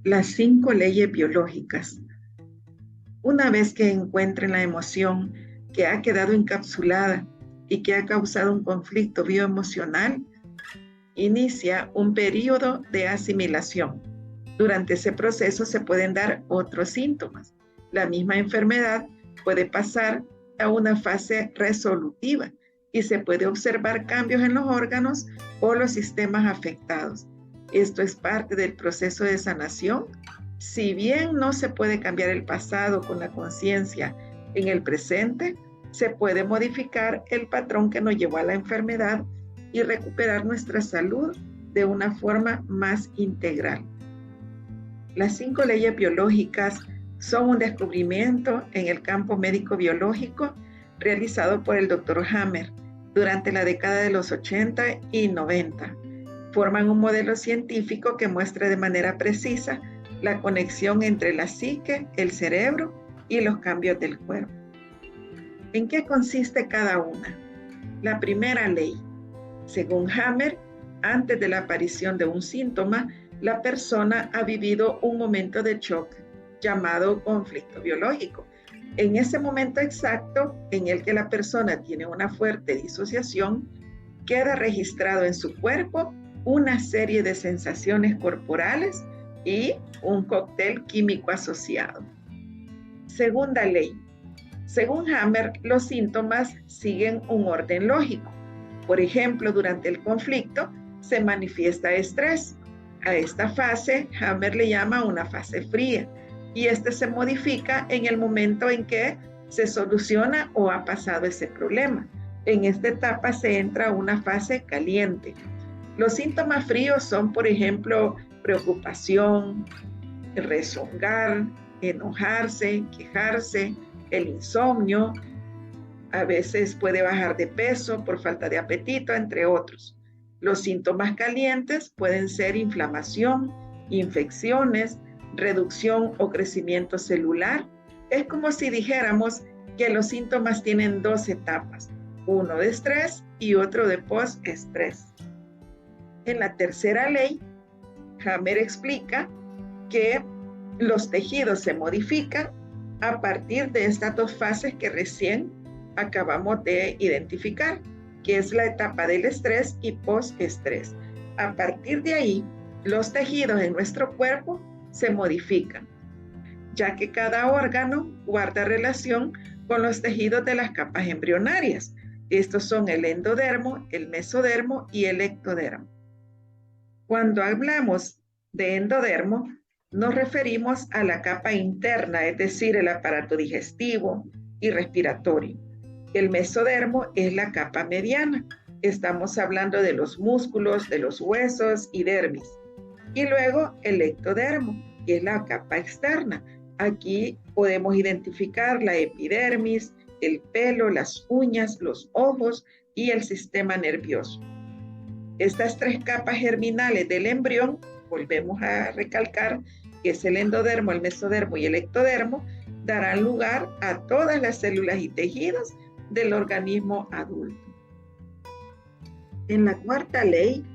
Las 5 leyes biológicas. Una vez que encuentren la emoción que ha quedado encapsulada y que ha causado un conflicto bioemocional, inicia un periodo de asimilación. Durante ese proceso se pueden dar otros síntomas. La misma enfermedad puede pasar a una fase resolutiva y se puede observar cambios en los órganos o los sistemas afectados. Esto es parte del proceso de sanación. Si bien no se puede cambiar el pasado con la conciencia en el presente, se puede modificar el patrón que nos llevó a la enfermedad y recuperar nuestra salud de una forma más integral. Las 5 leyes biológicas son un descubrimiento en el campo médico-biológico realizado por el Dr. Hammer durante la década de los 80 y 90. Forman un modelo científico que muestra de manera precisa la conexión entre la psique, el cerebro y los cambios del cuerpo. ¿En qué consiste cada una? La primera ley. Según Hammer, antes de la aparición de un síntoma, la persona ha vivido un momento de shock llamado conflicto biológico. En ese momento exacto en el que la persona tiene una fuerte disociación, queda registrado en su cuerpo una serie de sensaciones corporales y un cóctel químico asociado. Segunda ley. Según Hammer, los síntomas siguen un orden lógico. Por ejemplo, durante el conflicto se manifiesta estrés. A esta fase, Hammer le llama una fase fría, y este se modifica en el momento en que se soluciona o ha pasado ese problema. En esta etapa se entra a una fase caliente. Los síntomas fríos son, por ejemplo, preocupación, rezongar, enojarse, quejarse, el insomnio. A veces puede bajar de peso por falta de apetito, entre otros. Los síntomas calientes pueden ser inflamación, infecciones, reducción o crecimiento celular. Es como si dijéramos que los síntomas tienen 2 etapas, uno de estrés y otro de post-estrés. En la tercera ley, Hammer explica que los tejidos se modifican a partir de estas 2 fases que recién acabamos de identificar, que es la etapa del estrés y post-estrés. A partir de ahí, los tejidos en nuestro cuerpo se modifican, ya que cada órgano guarda relación con los tejidos de las capas embrionarias. Estos son el endodermo, el mesodermo y el ectodermo. Cuando hablamos de endodermo, nos referimos a la capa interna, es decir, el aparato digestivo y respiratorio. El mesodermo es la capa mediana. Estamos hablando de los músculos, de los huesos y dermis. Y luego el ectodermo, que es la capa externa. Aquí podemos identificar la epidermis, el pelo, las uñas, los ojos y el sistema nervioso. Estas 3 capas germinales del embrión, volvemos a recalcar que es el endodermo, el mesodermo y el ectodermo, darán lugar a todas las células y tejidos del organismo adulto. En la cuarta ley,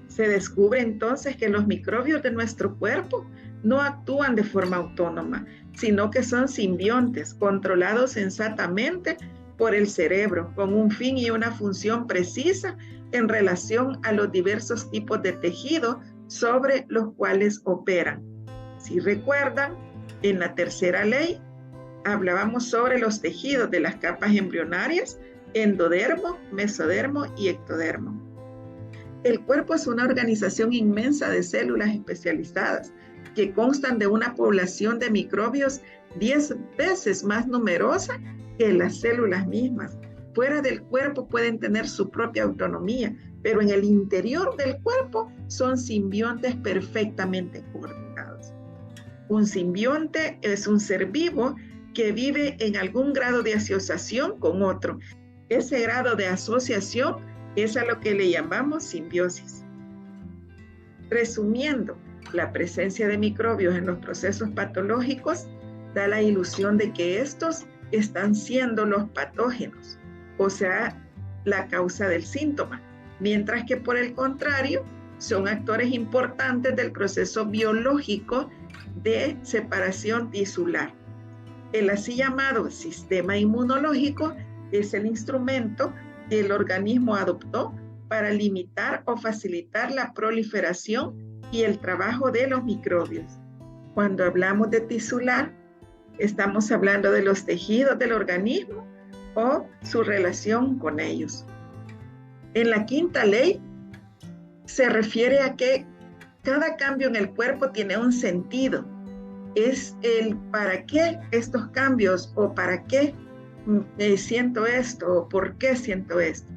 se descubre entonces que los microbios de nuestro cuerpo no actúan de forma autónoma, sino que son simbiontes, controlados sensatamente por el cerebro, con un fin y una función precisa en relación a los diversos tipos de tejido sobre los cuales operan. Si recuerdan, en la tercera ley hablábamos sobre los tejidos de las capas embrionarias, endodermo, mesodermo y ectodermo. El cuerpo es una organización inmensa de células especializadas que constan de una población de microbios 10 veces más numerosa que las células mismas. Fuera del cuerpo pueden tener su propia autonomía, pero en el interior del cuerpo son simbiontes perfectamente coordinados. Un simbionte es un ser vivo que vive en algún grado de asociación con otro. Ese grado de asociación es a lo que le llamamos simbiosis. Resumiendo, la presencia de microbios en los procesos patológicos da la ilusión de que estos están siendo los patógenos, o sea, la causa del síntoma, mientras que por el contrario, son actores importantes del proceso biológico de separación tisular. El así llamado sistema inmunológico es el instrumento que el organismo adoptó para limitar o facilitar la proliferación y el trabajo de los microbios. Cuando hablamos de tisular, estamos hablando de los tejidos del organismo o su relación con ellos. En la quinta ley se refiere a que cada cambio en el cuerpo tiene un sentido. Es el para qué estos cambios o para qué siento esto o por qué siento esto.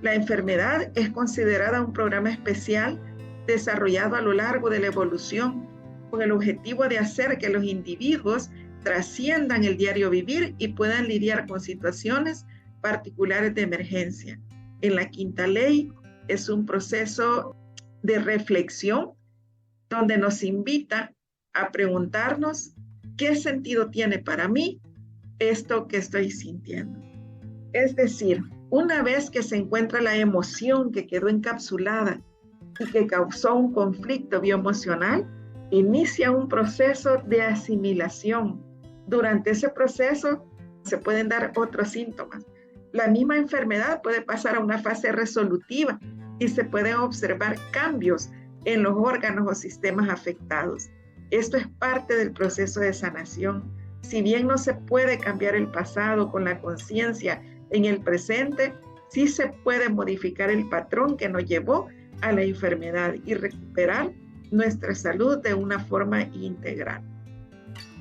La enfermedad es considerada un programa especial desarrollado a lo largo de la evolución con el objetivo de hacer que los individuos trasciendan el diario vivir y puedan lidiar con situaciones particulares de emergencia. En la quinta ley es un proceso de reflexión donde nos invita a preguntarnos qué sentido tiene para mí esto que estoy sintiendo. Es decir, una vez que se encuentra la emoción que quedó encapsulada y que causó un conflicto bioemocional, inicia un proceso de asimilación. Durante ese proceso se pueden dar otros síntomas. La misma enfermedad puede pasar a una fase resolutiva y se pueden observar cambios en los órganos o sistemas afectados. Esto es parte del proceso de sanación. Si bien no se puede cambiar el pasado con la conciencia en el presente, sí se puede modificar el patrón que nos llevó a la enfermedad y recuperar nuestra salud de una forma integral.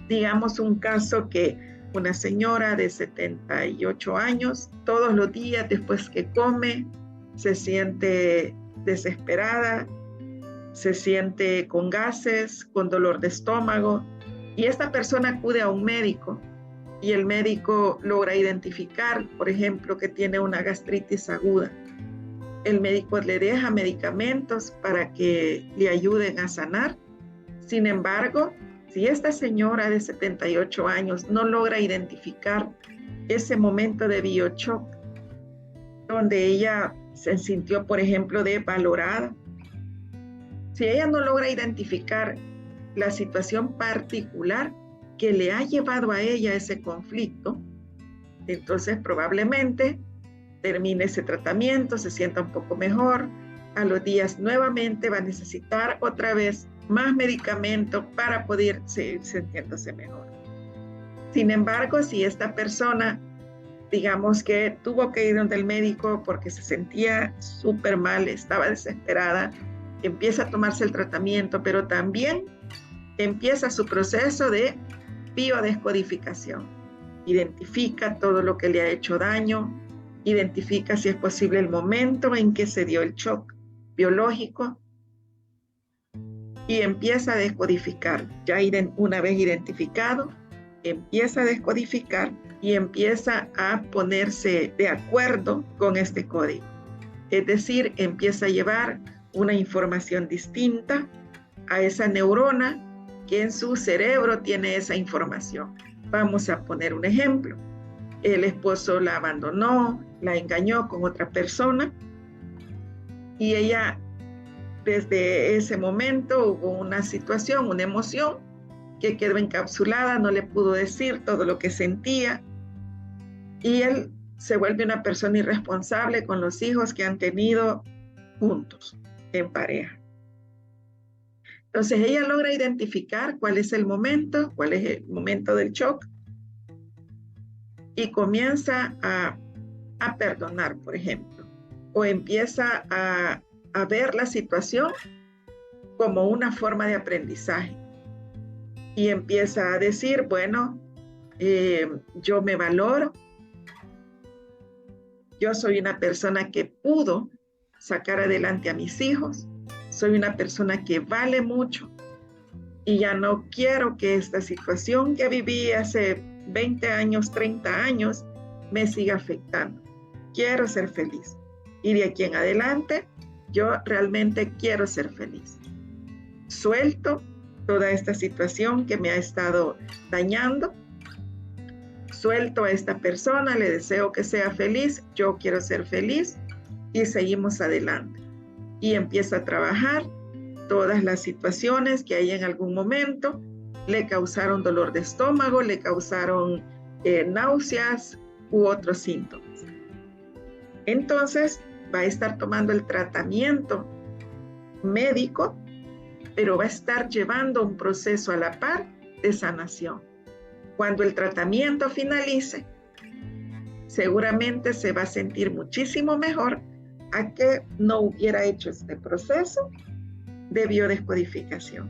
Digamos un caso que una señora de 78 años, todos los días después que come, se siente desesperada, se siente con gases, con dolor de estómago, y esta persona acude a un médico y el médico logra identificar, por ejemplo, que tiene una gastritis aguda. El médico le deja medicamentos para que le ayuden a sanar. Sin embargo, si esta señora de 78 años no logra identificar ese momento de bioshock, donde ella se sintió, por ejemplo, desvalorada, si ella no logra identificar la situación particular que le ha llevado a ella ese conflicto, entonces probablemente termine ese tratamiento, se sienta un poco mejor, a los días nuevamente va a necesitar otra vez más medicamento para poder seguir sintiéndose mejor. Sin embargo, si esta persona, digamos que tuvo que ir donde el médico porque se sentía súper mal, estaba desesperada, empieza a tomarse el tratamiento, pero también empieza su proceso de biodescodificación. Identifica todo lo que le ha hecho daño, identifica si es posible el momento en que se dio el shock biológico y empieza a descodificar. Ya una vez identificado, empieza a descodificar y empieza a ponerse de acuerdo con este código. Es decir, empieza a llevar una información distinta a esa neurona que en su cerebro tiene esa información. Vamos a poner un ejemplo. El esposo la abandonó, la engañó con otra persona y ella, desde ese momento hubo una situación, una emoción que quedó encapsulada, no le pudo decir todo lo que sentía y él se vuelve una persona irresponsable con los hijos que han tenido juntos, en pareja. Entonces ella logra identificar cuál es el momento del shock y comienza a perdonar, por ejemplo, o empieza a ver la situación como una forma de aprendizaje y empieza a decir, bueno, yo me valoro, yo soy una persona que pudo sacar adelante a mis hijos, soy una persona que vale mucho y ya no quiero que esta situación que viví hace 20 años, 30 años, me siga afectando. Quiero ser feliz. Y de aquí en adelante, yo realmente quiero ser feliz. Suelto toda esta situación que me ha estado dañando. Suelto a esta persona, le deseo que sea feliz, yo quiero ser feliz y seguimos adelante. Y empiezo a trabajar todas las situaciones que hay en algún momento le causaron dolor de estómago, le causaron náuseas u otros síntomas. Entonces va a estar tomando el tratamiento médico, pero va a estar llevando un proceso a la par de sanación. Cuando el tratamiento finalice, seguramente se va a sentir muchísimo mejor a que no hubiera hecho este proceso de biodescodificación.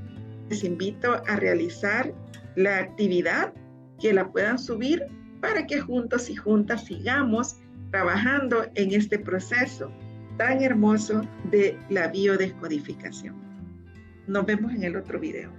Les invito a realizar la actividad, que la puedan subir para que juntos y juntas sigamos trabajando en este proceso tan hermoso de la biodescodificación. Nos vemos en el otro video.